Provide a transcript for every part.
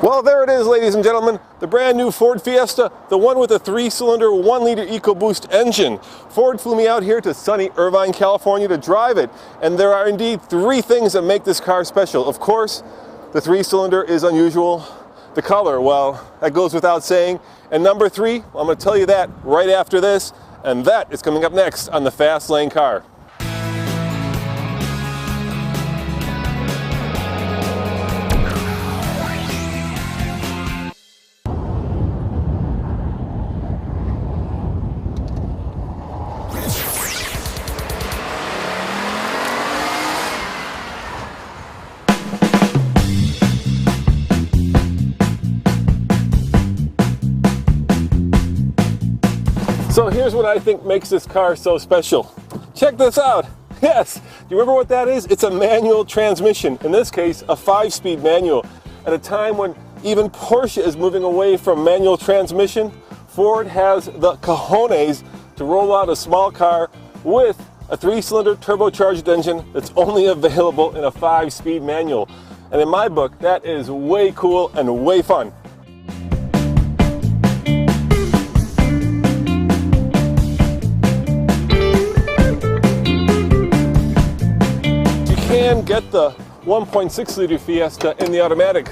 Well, there it is, ladies and gentlemen, the brand new Ford Fiesta, the one with a 3-cylinder, 1-liter EcoBoost engine. Ford flew me out here to sunny Irvine, California to drive it, and there are indeed 3 things that make this car special. Of course, the 3-cylinder is unusual. The color, well, that goes without saying. And number 3, I'm going to tell you that right after this, and that is coming up next on the Fast Lane Car. So here's what I think makes this car so special. Check this out. Yes, do you remember what that is? It's a manual transmission. In this case, a 5-speed manual. At a time when even Porsche is moving away from manual transmission, Ford has the cojones to roll out a small car with a 3-cylinder turbocharged engine that's only available in a 5-speed manual. And in my book, that is way cool and way fun. Get the 1.6 liter Fiesta in the automatic,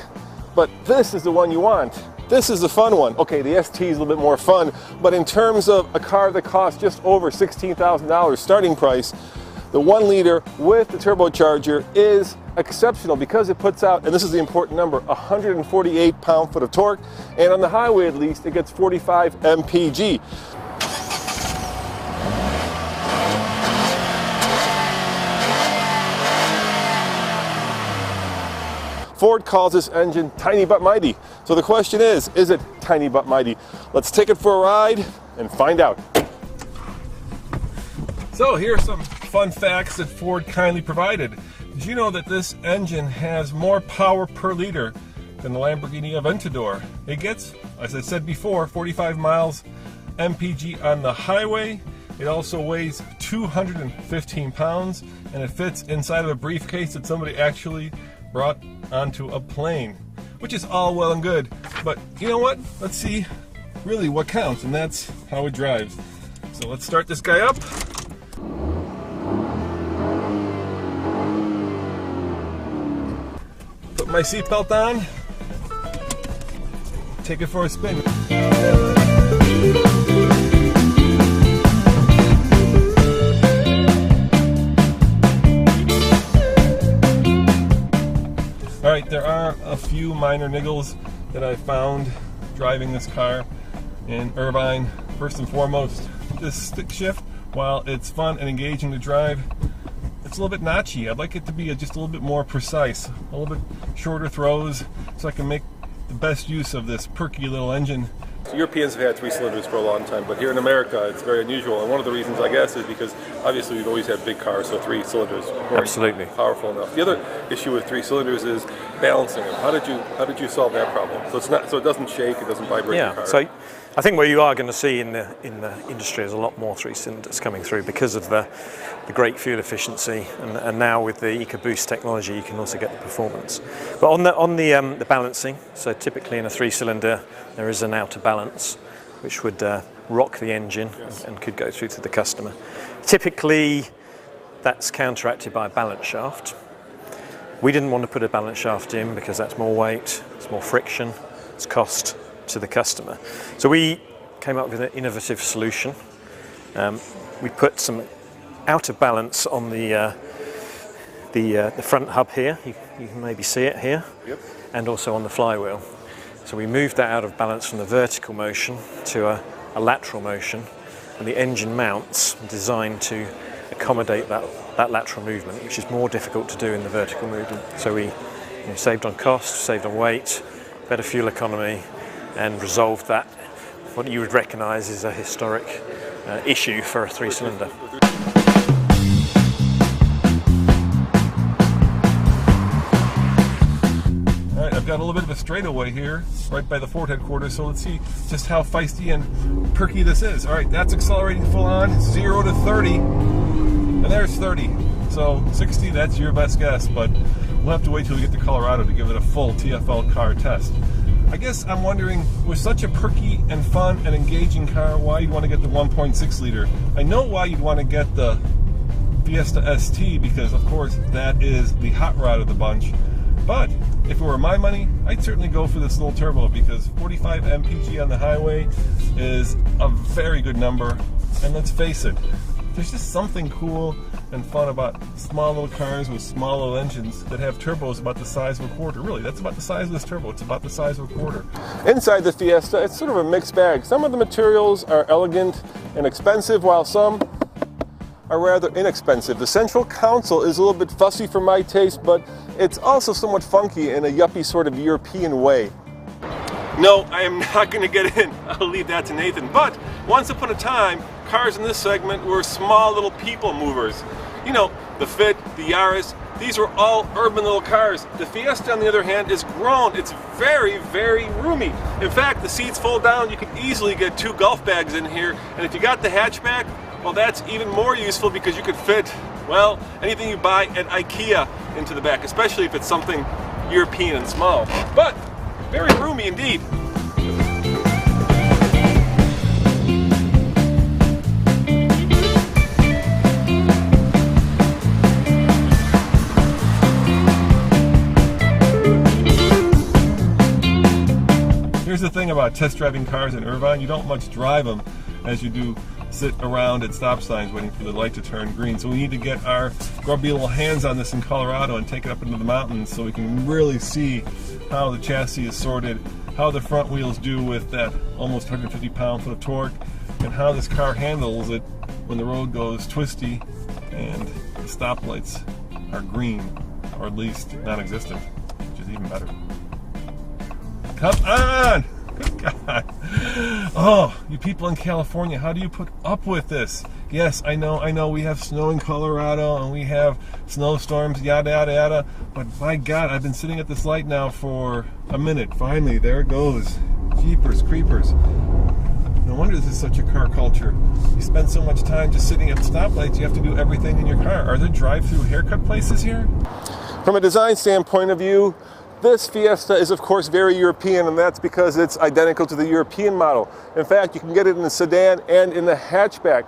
but this is the one you want. This is the fun one. Okay, the ST is a little bit more fun, but in terms of a car that costs just over $16,000 starting price, the 1 liter with the turbocharger is exceptional because it puts out, and this is the important number, 148 pound-foot of torque, and on the highway at least it gets 45 mpg. Ford calls this engine tiny but mighty. So the question is it tiny but mighty? Let's take it for a ride and find out. So here are some fun facts that Ford kindly provided. Did you know that this engine has more power per liter than the Lamborghini Aventador? It gets, as I said before, 45 miles mpg on the highway. It also weighs 215 pounds and it fits inside of a briefcase that somebody actually brought onto a plane, which is all well and good, but you know what? Let's see really what counts, and that's how it drives. So let's start this guy up. Put my seatbelt on. Take it for a spin. Alright, there are a few minor niggles that I found driving this car in Irvine. First and foremost, this stick shift, while it's fun and engaging to drive, it's a little bit notchy. I'd like it to be just a little bit more precise, a little bit shorter throws, so I can make the best use of this perky little engine. Europeans have had 3 cylinders for a long time, but here in America it's very unusual, and one of the reasons, I guess, is because obviously we've always had big cars, so 3 cylinders weren't absolutely powerful enough. The other issue with 3 cylinders is balancing them. How did you solve that problem? So it doesn't shake, it doesn't vibrate the car. So I think what you are going to see in the industry is a lot more 3 cylinders coming through because of the great fuel efficiency, and now with the EcoBoost technology you can also get the performance. But on the balancing, so typically in a 3-cylinder there is an outer balance which would rock the engine and could go through to the customer. Typically that's counteracted by a balance shaft. We didn't want to put a balance shaft in because that's more weight, it's more friction, it's cost to the customer. So we came up with an innovative solution. We put some outer balance on the front hub here. You can maybe see it here, and also on the flywheel. So we moved that out of balance from the vertical motion to a lateral motion, and the engine mounts are designed to accommodate that lateral movement, which is more difficult to do in the vertical movement. So we saved on cost, saved on weight, better fuel economy, and resolved that, what you would recognise is a historic issue for a 3-cylinder. I've got a little bit of a straightaway here, right by the Ford headquarters, so let's see just how feisty and perky this is. All right, that's accelerating full on, 0 to 30, and there's 30. So 60, that's your best guess, but we'll have to wait till we get to Colorado to give it a full TFL car test. I guess I'm wondering, with such a perky and fun and engaging car, why you'd want to get the 1.6 liter. I know why you'd want to get the Fiesta ST, because of course that is the hot rod of the bunch. But if it were my money, I'd certainly go for this little turbo, because 45 mpg on the highway is a very good number. And let's face it, there's just something cool and fun about small little cars with small little engines that have turbos about the size of a quarter. Really, that's about the size of this turbo. It's about the size of a quarter. Inside the Fiesta, it's sort of a mixed bag. Some of the materials are elegant and expensive, while some are rather inexpensive. The central console is a little bit fussy for my taste, but it's also somewhat funky in a yuppie sort of European way. No, I am not going to get in. I'll leave that to Nathan. But once upon a time, cars in this segment were small little people movers. You know, the Fit, the Yaris, these were all urban little cars. The Fiesta, on the other hand, is grown. It's very, very roomy. In fact, the seats fold down. You can easily get 2 golf bags in here. And if you got the hatchback, well, that's even more useful, because you could fit, well, anything you buy at IKEA into the back, especially if it's something European and small. But very roomy indeed. Here's the thing about test driving cars in Irvine: you don't much drive them as you do sit around at stop signs waiting for the light to turn green. So we need to get our grubby little hands on this in Colorado and take it up into the mountains so we can really see how the chassis is sorted, how the front wheels do with that almost 150 pound-foot of torque, and how this car handles it when the road goes twisty and the stoplights are green, or at least non-existent, which is even better. Come on! Good God. Oh, you people in California, how do you put up with this? Yes, I know, we have snow in Colorado and we have snowstorms, yada, yada, yada. But my God, I've been sitting at this light now for a minute. Finally, there it goes. Jeepers creepers. No wonder this is such a car culture. You spend so much time just sitting at stoplights, you have to do everything in your car. Are there drive-through haircut places here? From a design standpoint of view, this Fiesta is of course very European, and that's because it's identical to the European model. In fact, you can get it in the sedan and in the hatchback.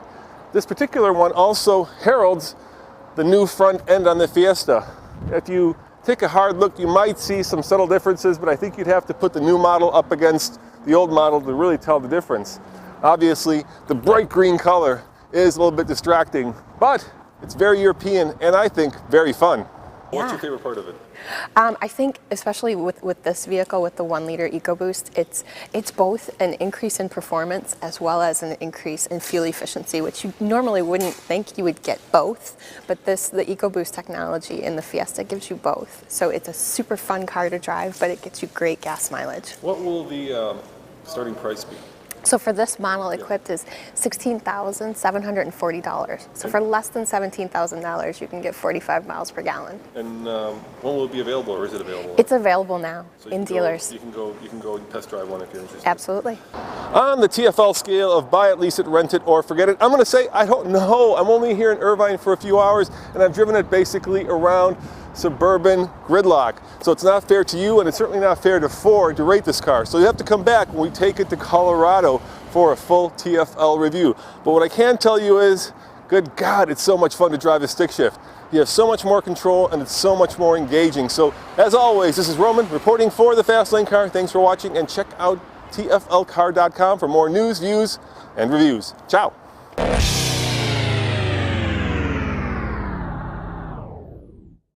This particular one also heralds the new front end on the Fiesta. If you take a hard look, you might see some subtle differences, but I think you'd have to put the new model up against the old model to really tell the difference. Obviously, the bright green color is a little bit distracting, but it's very European and I think very fun. Yeah. What's your favorite part of it? I think especially with this vehicle, with the 1 liter EcoBoost, it's both an increase in performance as well as an increase in fuel efficiency, which you normally wouldn't think you would get both, but the EcoBoost technology in the Fiesta gives you both. So it's a super fun car to drive, but it gets you great gas mileage. What will the starting price be? So for this model, equipped is $16,740. So for less than $17,000, you can get 45 miles per gallon. And when will it be available, or is it available? It's available now in dealers. You can go and test drive one if you're interested. Absolutely. On the TFL scale of buy it, lease it, rent it, or forget it, I'm going to say I don't know. I'm only here in Irvine for a few hours, and I've driven it basically around suburban gridlock. So it's not fair to you, and it's certainly not fair to Ford to rate this car. So you have to come back when we take it to Colorado for a full TFL review. But what I can tell you is, good God, it's so much fun to drive a stick shift. You have so much more control and it's so much more engaging. So as always, this is Roman reporting for the Fastlane Car. Thanks for watching, and check out tflcar.com for more news, views, and reviews. Ciao.